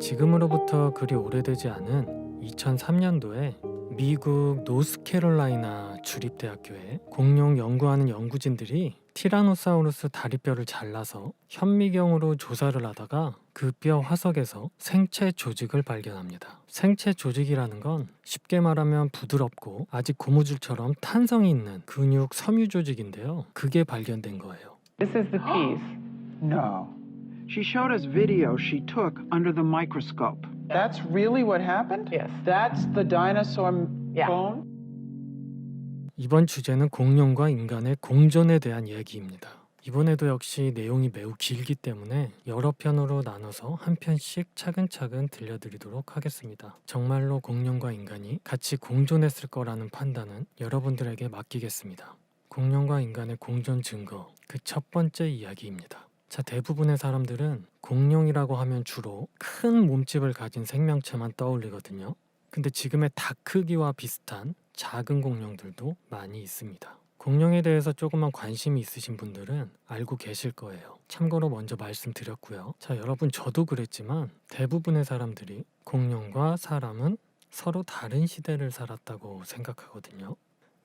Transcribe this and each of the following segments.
지금으로부터 그리 오래되지 않은 2003년도에 미국 노스캐롤라이나 주립대학교에 공룡 연구하는 연구진들이 티라노사우루스 다리뼈를 잘라서 현미경으로 조사를 하다가 그 뼈 화석에서 생체 조직을 발견합니다. 생체 조직이라는 건 쉽게 말하면 부드럽고 아직 고무줄처럼 탄성이 있는 근육 섬유 조직인데요. 그게 발견된 거예요. This is the piece. No. She showed us video she took under the microscope. That's really what happened? Yes. That's the dinosaur Yeah. bone? 이번 주제는 공룡과 인간의 공존에 대한 얘기입니다. 이번에도 역시 내용이 매우 길기 때문에 여러 편으로 나눠서 한 편씩 차근차근 들려드리도록 하겠습니다. 정말로 공룡과 인간이 같이 공존했을 거라는 판단은 여러분들에게 맡기겠습니다. 공룡과 인간의 공존 증거, 그 첫 번째 이야기입니다. 자, 대부분의 사람들은 공룡이라고 하면 주로 큰 몸집을 가진 생명체만 떠올리거든요. 근데 지금의 닭 크기와 비슷한 작은 공룡들도 많이 있습니다. 공룡에 대해서 조금만 관심이 있으신 분들은 알고 계실 거예요. 참고로 먼저 말씀드렸고요. 자, 여러분, 저도 그랬지만 대부분의 사람들이 공룡과 사람은 서로 다른 시대를 살았다고 생각하거든요.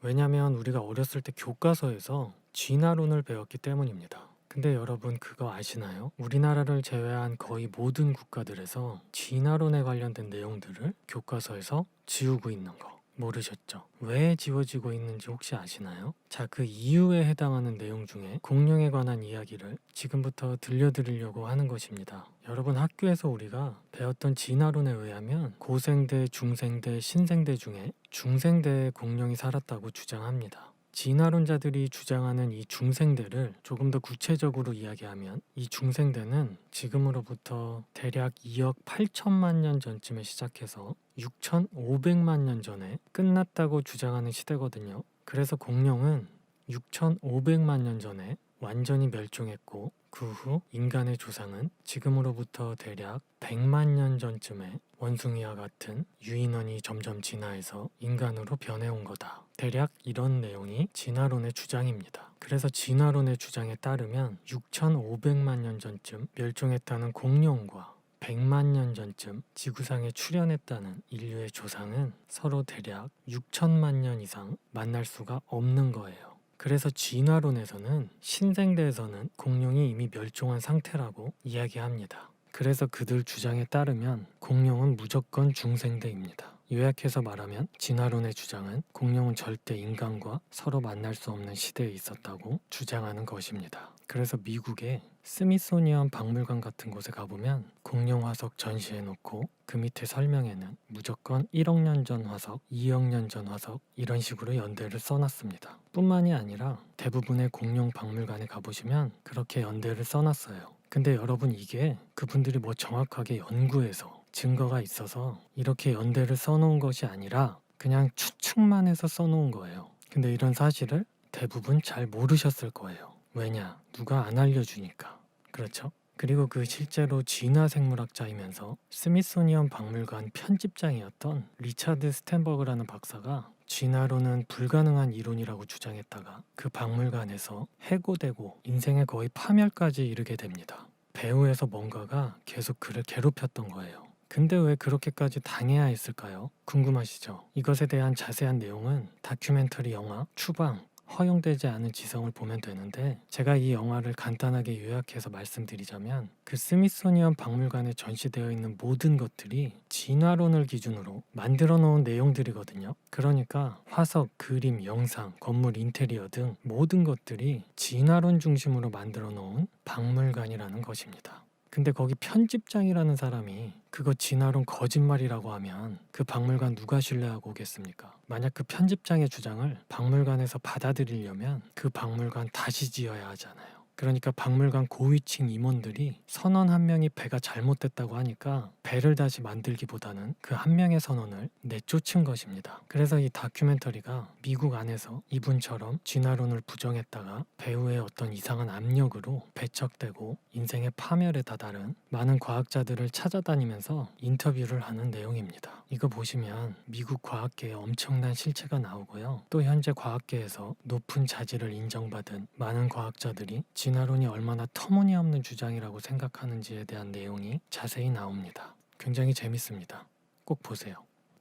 왜냐면 우리가 어렸을 때 교과서에서 진화론을 배웠기 때문입니다. 근데 여러분, 그거 아시나요? 우리나라를 제외한 거의 모든 국가들에서 진화론에 관련된 내용들을 교과서에서 지우고 있는 거 모르셨죠? 왜 지워지고 있는지 혹시 아시나요? 자, 그 이유에 해당하는 내용 중에 공룡에 관한 이야기를 지금부터 들려드리려고 하는 것입니다. 여러분, 학교에서 우리가 배웠던 진화론에 의하면 고생대, 중생대, 신생대 중에 중생대에 공룡이 살았다고 주장합니다. 진화론자들이 주장하는 이 중생대를 조금 더 구체적으로 이야기하면 이 중생대는 지금으로부터 대략 2억 8천만 년 전쯤에 시작해서 6,500만 년 전에 끝났다고 주장하는 시대거든요. 그래서 공룡은 6,500만 년 전에 완전히 멸종했고 그 후 인간의 조상은 지금으로부터 대략 100만 년 전쯤에 원숭이와 같은 유인원이 점점 진화해서 인간으로 변해온 거다. 대략 이런 내용이 진화론의 주장입니다. 그래서 진화론의 주장에 따르면 6,500만 년 전쯤 멸종했다는 공룡과 100만 년 전쯤 지구상에 출현했다는 인류의 조상은 서로 대략 6천만 년 이상 만날 수가 없는 거예요. 그래서 진화론에서는 신생대에서는 공룡이 이미 멸종한 상태라고 이야기합니다. 그래서 그들 주장에 따르면 공룡은 무조건 중생대입니다. 요약해서 말하면 진화론의 주장은 공룡은 절대 인간과 서로 만날 수 없는 시대에 있었다고 주장하는 것입니다. 그래서 미국의 스미소니언 박물관 같은 곳에 가보면 공룡 화석 전시해놓고 그 밑에 설명에는 무조건 1억 년 전 화석, 2억 년 전 화석 이런 식으로 연대를 써놨습니다. 뿐만이 아니라 대부분의 공룡 박물관에 가보시면 그렇게 연대를 써놨어요. 근데 여러분, 이게 그분들이 뭐 정확하게 연구해서 증거가 있어서 이렇게 연대를 써놓은 것이 아니라 그냥 추측만 해서 써놓은 거예요. 근데 이런 사실을 대부분 잘 모르셨을 거예요. 왜냐? 누가 안 알려주니까. 그렇죠? 그리고 그 실제로 진화 생물학자이면서 스미소니언 박물관 편집장이었던 리차드 스탠버그라는 박사가 진화론은 불가능한 이론이라고 주장했다가 그 박물관에서 해고되고 인생의 거의 파멸까지 이르게 됩니다. 배후에서 뭔가가 계속 그를 괴롭혔던 거예요. 근데 왜 그렇게까지 당해야 했을까요? 궁금하시죠? 이것에 대한 자세한 내용은 다큐멘터리 영화 추방 허용되지 않은 지성을 보면 되는데, 제가 이 영화를 간단하게 요약해서 말씀드리자면 그 스미소니언 박물관에 전시되어 있는 모든 것들이 진화론을 기준으로 만들어 놓은 내용들이거든요. 그러니까 화석, 그림, 영상, 건물 인테리어 등 모든 것들이 진화론 중심으로 만들어 놓은 박물관이라는 것입니다. 근데 거기 편집장이라는 사람이 그거 진화론 거짓말이라고 하면 그 박물관 누가 신뢰하고 오겠습니까? 만약 그 편집장의 주장을 박물관에서 받아들이려면 그 박물관 다시 지어야 하잖아요. 그러니까 박물관 고위층 임원들이 선원 한 명이 배가 잘못됐다고 하니까 배를 다시 만들기보다는 그 한 명의 선원을 내쫓은 것입니다. 그래서 이 다큐멘터리가 미국 안에서 이분처럼 진화론을 부정했다가 배후의 어떤 이상한 압력으로 배척되고 인생의 파멸에 다다른 많은 과학자들을 찾아다니면서 인터뷰를 하는 내용입니다. 이거 보시면 미국 과학계에 엄청난 실체가 나오고요. 또 현재 과학계에서 높은 자질을 인정받은 많은 과학자들이 진화론이 얼마나 터무니없는 주장이라고 생각하는지에 대한 내용이 자세히 나옵니다. 굉장히 재밌습니다. 꼭 보세요.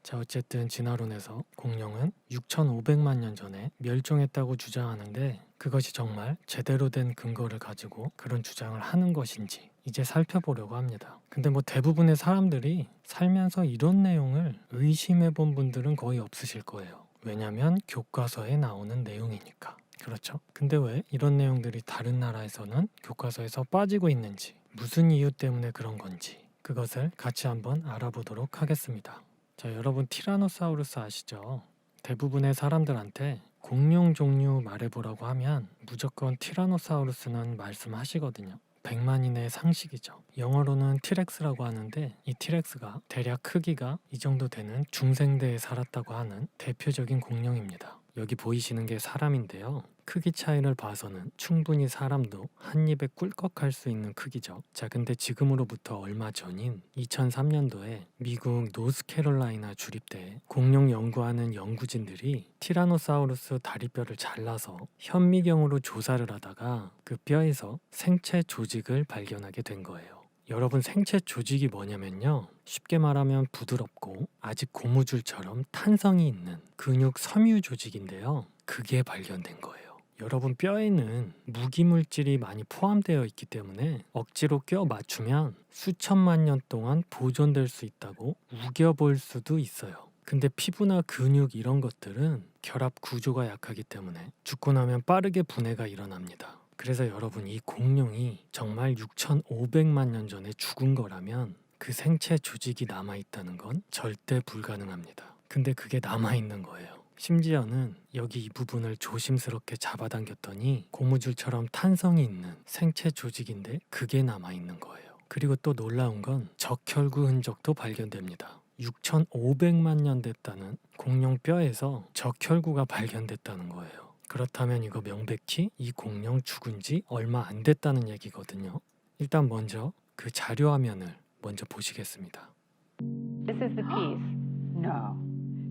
자, 어쨌든 진화론에서 공룡은 6,500만 년 전에 멸종했다고 주장하는데 그것이 정말 제대로 된 근거를 가지고 그런 주장을 하는 것인지 이제 살펴보려고 합니다. 근데 뭐 대부분의 사람들이 살면서 이런 내용을 의심해 본 분들은 거의 없으실 거예요. 왜냐면 교과서에 나오는 내용이니까. 그렇죠? 근데 왜 이런 내용들이 다른 나라에서는 교과서에서 빠지고 있는지, 무슨 이유 때문에 그런 건지 그것을 같이 한번 알아보도록 하겠습니다. 자, 여러분 티라노사우루스 아시죠? 대부분의 사람들한테 공룡 종류 말해보라고 하면 무조건 티라노사우루스는 말씀하시거든요. 100만 이내의 상식이죠. 영어로는 티렉스라고 하는데 이 티렉스가 대략 크기가 이 정도 되는 중생대에 살았다고 하는 대표적인 공룡입니다. 여기 보이시는 게 사람인데요. 크기 차이를 봐서는 충분히 사람도 한 입에 꿀꺽할 수 있는 크기죠. 자, 근데 지금으로부터 얼마 전인 2003년도에 미국 노스캐롤라이나 주립대에 공룡 연구하는 연구진들이 티라노사우루스 다리뼈를 잘라서 현미경으로 조사를 하다가 그 뼈에서 생체 조직을 발견하게 된 거예요. 여러분, 생체 조직이 뭐냐면요, 쉽게 말하면 부드럽고 아직 고무줄처럼 탄성이 있는 근육 섬유 조직인데요, 그게 발견된 거예요. 여러분, 뼈에는 무기물질이 많이 포함되어 있기 때문에 억지로 껴 맞추면 수천만 년 동안 보존될 수 있다고 우겨볼 수도 있어요. 근데 피부나 근육 이런 것들은 결합 구조가 약하기 때문에 죽고 나면 빠르게 분해가 일어납니다. 그래서 여러분, 이 공룡이 정말 6,500만 년 전에 죽은 거라면 그 생체 조직이 남아있다는 건 절대 불가능합니다. 근데 그게 남아있는 거예요. 심지어는 여기 이 부분을 조심스럽게 잡아당겼더니 고무줄처럼 탄성이 있는 생체 조직인데 그게 남아있는 거예요. 그리고 또 놀라운 건 적혈구 흔적도 발견됩니다. 6,500만 년 됐다는 공룡 뼈에서 적혈구가 발견됐다는 거예요. 그렇다면 이거 명백히 이 공룡 죽은 지 얼마 안 됐다는 얘기거든요. 일단 먼저 그 자료 화면을 먼저 보시겠습니다. This is the piece. No.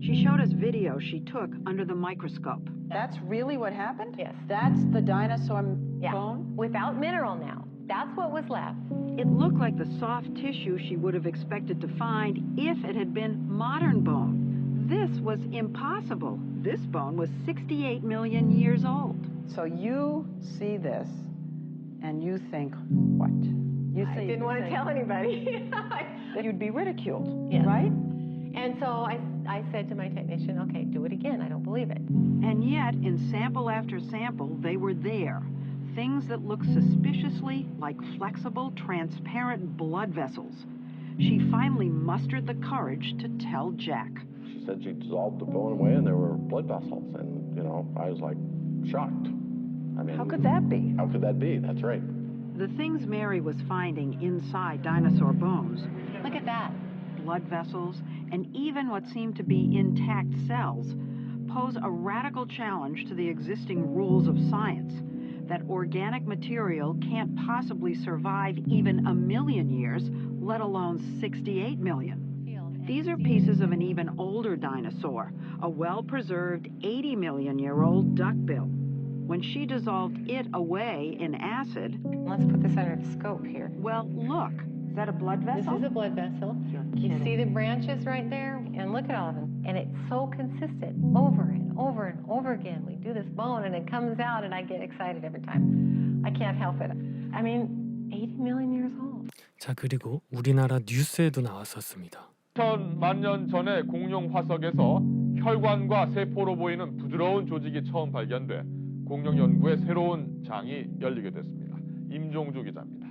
She showed us video she took under the microscope. That's really what happened? Yes. That's the dinosaur Yeah. bone? Without mineral now. That's what was left. It looked like the soft tissue she would have expected to find if it had been modern bone. This was impossible. This bone was 68 million years old. So you see this and you think what? You I didn't want to tell anybody. that you'd be ridiculed, Yes. right? And so I said to my technician, okay, do it again. I don't believe it. And yet, in sample after sample, they were there. Things that looked suspiciously like flexible, transparent blood vessels. She finally mustered the courage to tell Jack. She said she dissolved the bone away and there were blood vessels. And, I was like shocked. I mean, How could that be? How could that be? That's right. The things Mary was finding inside dinosaur bones, Look at that. blood vessels, and even what seemed to be intact cells, pose a radical challenge to the existing rules of science. That organic material can't possibly survive even 1 million years, let alone 68 million. These are pieces of an even older dinosaur, a well-preserved 80 million-year-old duckbill. When she dissolved it away in acid, Let's put this under the scope here. well, look, is that a blood This vessel? is a blood vessel. You're You kidding. see the branches right there? And look at all of them. And it's so consistent over and over and over again. We do this bone and it comes out and I get excited every time. I can't help it. I mean, 80 million years old. 자, 그리고 우리나라 뉴스에도 나왔었습니다. 2천만 년 전의 공룡 화석에서 혈관과 세포로 보이는 부드러운 조직이 처음 발견돼 공룡 연구에 새로운 장이 열리게 됐습니다. 임종주 기자입니다.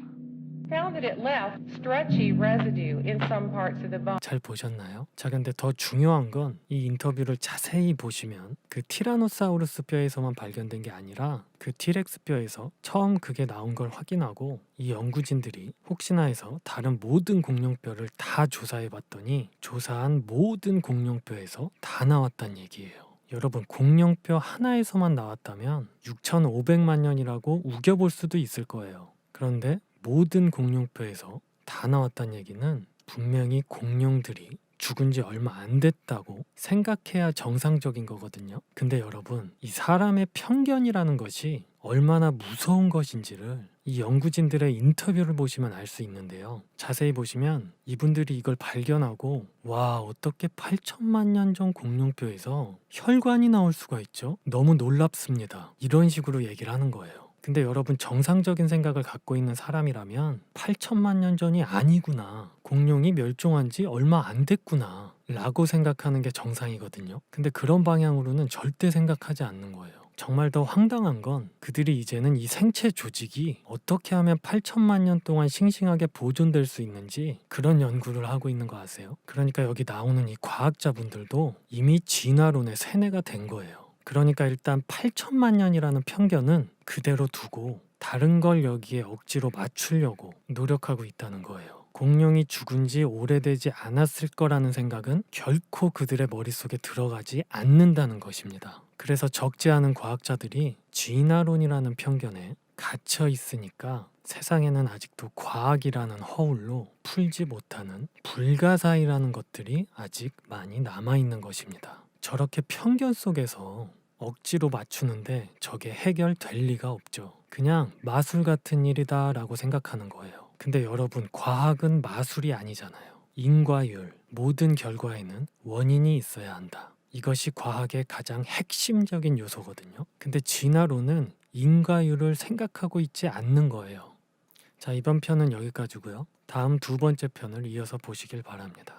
Found that it left stretchy residue in some parts of the bone. 잘 보셨나요? 자, 근데 더 중요한 건 이 인터뷰를 자세히 보시면 그 티라노사우루스 뼈에서만 발견된 게 아니라 그 티렉스 뼈에서 처음 그게 나온 걸 확인하고 이 연구진들이 혹시나 해서 다른 모든 공룡뼈를 다 조사해 봤더니 조사한 모든 공룡뼈에서 다 나왔단 얘기예요. 여러분, 공룡뼈 하나에서만 나왔다면 6,500만 년이라고 우겨볼 수도 있을 거예요. 그런데 모든 공룡뼈에서 다 나왔다는 얘기는 분명히 공룡들이 죽은 지 얼마 안 됐다고 생각해야 정상적인 거거든요. 근데 여러분, 이 사람의 편견이라는 것이 얼마나 무서운 것인지를 이 연구진들의 인터뷰를 보시면 알 수 있는데요. 자세히 보시면 이분들이 이걸 발견하고 와, 어떻게 8천만 년 전 공룡뼈에서 혈관이 나올 수가 있죠? 너무 놀랍습니다. 이런 식으로 얘기를 하는 거예요. 근데 여러분, 정상적인 생각을 갖고 있는 사람이라면 8천만 년 전이 아니구나, 공룡이 멸종한 지 얼마 안 됐구나 라고 생각하는 게 정상이거든요. 근데 그런 방향으로는 절대 생각하지 않는 거예요. 정말 더 황당한 건 그들이 이제는 이 생체 조직이 어떻게 하면 8천만 년 동안 싱싱하게 보존될 수 있는지 그런 연구를 하고 있는 거 아세요? 그러니까 여기 나오는 이 과학자분들도 이미 진화론의 세뇌가 된 거예요. 그러니까 일단 8천만 년이라는 편견은 그대로 두고 다른 걸 여기에 억지로 맞추려고 노력하고 있다는 거예요. 공룡이 죽은 지 오래되지 않았을 거라는 생각은 결코 그들의 머릿속에 들어가지 않는다는 것입니다. 그래서 적지 않은 과학자들이 진화론이라는 편견에 갇혀 있으니까 세상에는 아직도 과학이라는 허울로 풀지 못하는 불가사의라는 것들이 아직 많이 남아있는 것입니다. 저렇게 편견 속에서 억지로 맞추는데 저게 해결될 리가 없죠. 그냥 마술 같은 일이다 라고 생각하는 거예요. 근데 여러분, 과학은 마술이 아니잖아요. 인과율, 모든 결과에는 원인이 있어야 한다. 이것이 과학의 가장 핵심적인 요소거든요. 근데 진화론은 인과율을 생각하고 있지 않는 거예요. 자, 이번 편은 여기까지고요. 다음 두 번째 편을 이어서 보시길 바랍니다.